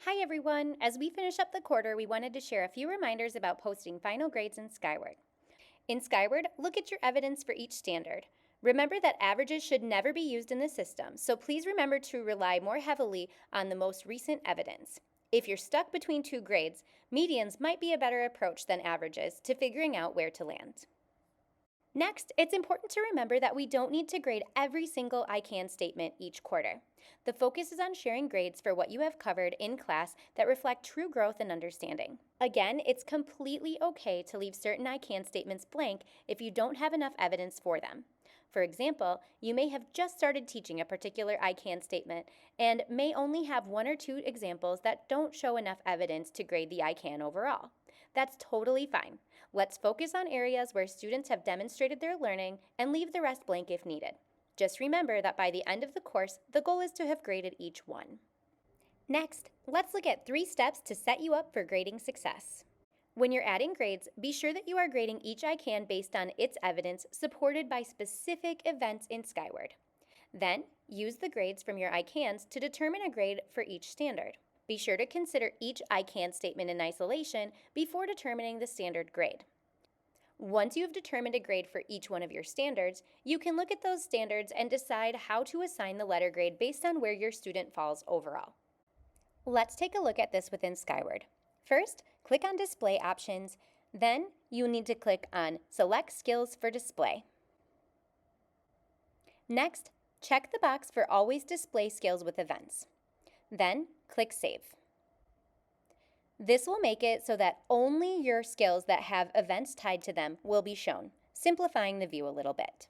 Hi everyone! As we finish up the quarter, we wanted to share a few reminders about posting final grades in Skyward. In Skyward, look at your evidence for each standard. Remember that averages should never be used in the system, so please remember to rely more heavily on the most recent evidence. If you're stuck between two grades, medians might be a better approach than averages to figuring out where to land. Next, it's important to remember that we don't need to grade every single ICan statement each quarter. The focus is on sharing grades for what you have covered in class that reflect true growth and understanding. Again, it's completely okay to leave certain ICan statements blank if you don't have enough evidence for them. For example, you may have just started teaching a particular ICan statement and may only have one or two examples that don't show enough evidence to grade the ICan overall. That's totally fine. Let's focus on areas where students have demonstrated their learning and leave the rest blank if needed. Just remember that by the end of the course, the goal is to have graded each one. Next, let's look at 3 steps to set you up for grading success. When you're adding grades, be sure that you are grading each ICan based on its evidence supported by specific events in Skyward. Then, use the grades from your ICans to determine a grade for each standard. Be sure to consider each ICan statement in isolation before determining the standard grade. Once you have determined a grade for each one of your standards, you can look at those standards and decide how to assign the letter grade based on where your student falls overall. Let's take a look at this within Skyward. First, click on Display Options. Then, you need to click on Select Skills for Display. Next, check the box for Always Display Skills with Events. Then, click Save. This will make it so that only your skills that have events tied to them will be shown, simplifying the view a little bit.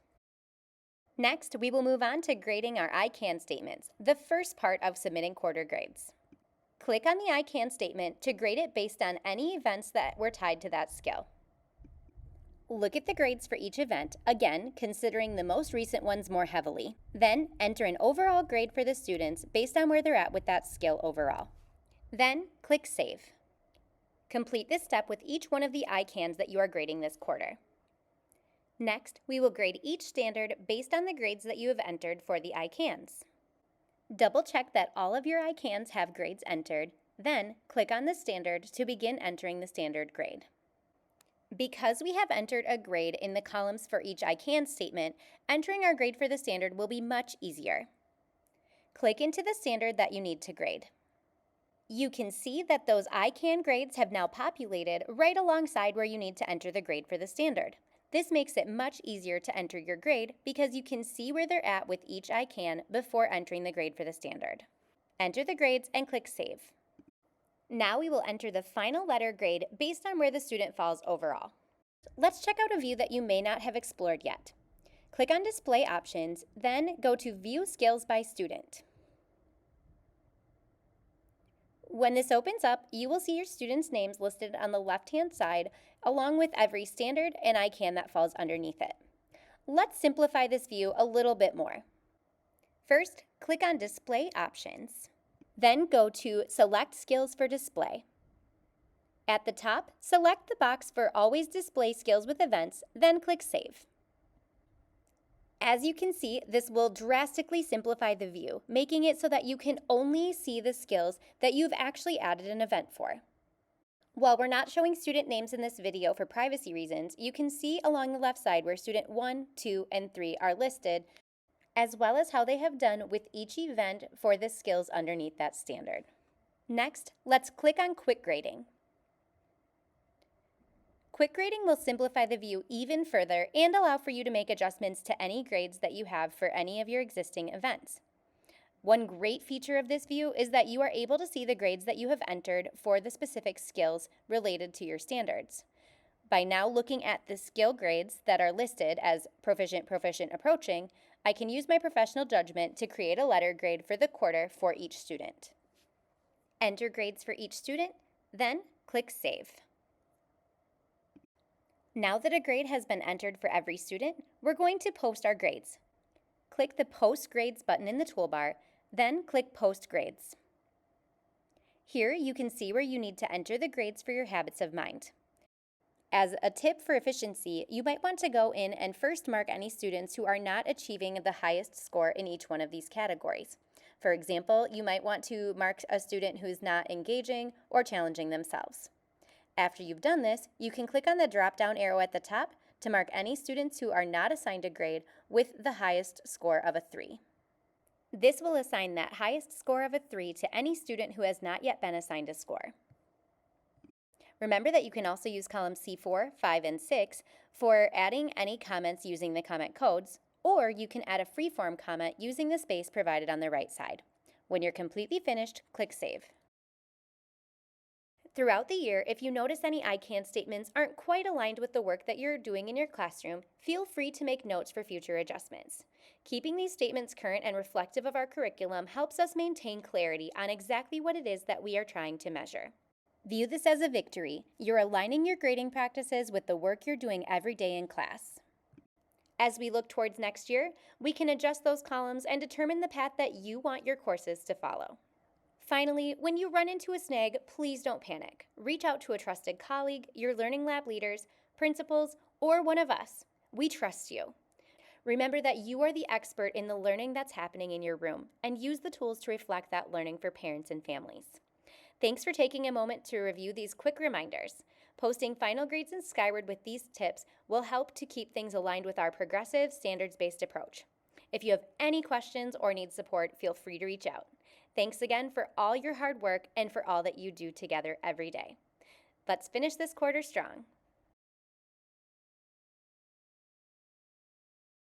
Next, we will move on to grading our ICan statements, the first part of submitting quarter grades. Click on the ICan statement to grade it based on any events that were tied to that skill. Look at the grades for each event, again, considering the most recent ones more heavily. Then, enter an overall grade for the students based on where they're at with that skill overall. Then, click Save. Complete this step with each one of the ICans that you are grading this quarter. Next, we will grade each standard based on the grades that you have entered for the ICans. Double check that all of your ICans have grades entered, then click on the standard to begin entering the standard grade. Because we have entered a grade in the columns for each ICan statement, entering our grade for the standard will be much easier. Click into the standard that you need to grade. You can see that those ICan grades have now populated right alongside where you need to enter the grade for the standard. This makes it much easier to enter your grade because you can see where they're at with each ICan before entering the grade for the standard. Enter the grades and click Save. Now we will enter the final letter grade based on where the student falls overall. Let's check out a view that you may not have explored yet. Click on Display Options, then go to View Skills by Student. When this opens up, you will see your students' names listed on the left-hand side, along with every standard and ICan that falls underneath it. Let's simplify this view a little bit more. First, click on Display Options. Then go to Select Skills for Display. At the top, select the box for Always Display Skills with Events, then click Save. As you can see, this will drastically simplify the view, making it so that you can only see the skills that you've actually added an event for. While we're not showing student names in this video for privacy reasons, you can see along the left side where student 1, 2, and 3 are listed, as well as how they have done with each event for the skills underneath that standard. Next, let's click on Quick Grading. Quick Grading will simplify the view even further and allow for you to make adjustments to any grades that you have for any of your existing events. One great feature of this view is that you are able to see the grades that you have entered for the specific skills related to your standards. By now looking at the skill grades that are listed as proficient, proficient, approaching, I can use my professional judgment to create a letter grade for the quarter for each student. Enter grades for each student, then click Save. Now that a grade has been entered for every student, we're going to post our grades. Click the Post Grades button in the toolbar, then click Post Grades. Here you can see where you need to enter the grades for your habits of mind. As a tip for efficiency, you might want to go in and first mark any students who are not achieving the highest score in each one of these categories. For example, you might want to mark a student who's not engaging or challenging themselves. After you've done this, you can click on the drop-down arrow at the top to mark any students who are not assigned a grade with the highest score of a 3. This will assign that highest score of a 3 to any student who has not yet been assigned a score. Remember that you can also use columns C4, 5, and 6 for adding any comments using the comment codes, or you can add a free-form comment using the space provided on the right side. When you're completely finished, click Save. Throughout the year, if you notice any ICan statements aren't quite aligned with the work that you're doing in your classroom, feel free to make notes for future adjustments. Keeping these statements current and reflective of our curriculum helps us maintain clarity on exactly what it is that we are trying to measure. View this as a victory. You're aligning your grading practices with the work you're doing every day in class. As we look towards next year, we can adjust those columns and determine the path that you want your courses to follow. Finally, when you run into a snag, please don't panic. Reach out to a trusted colleague, your Learning Lab leaders, principals, or one of us. We trust you. Remember that you are the expert in the learning that's happening in your room, and use the tools to reflect that learning for parents and families. Thanks for taking a moment to review these quick reminders. Posting final grades in Skyward with these tips will help to keep things aligned with our progressive, standards-based approach. If you have any questions or need support, feel free to reach out. Thanks again for all your hard work and for all that you do together every day. Let's finish this quarter strong.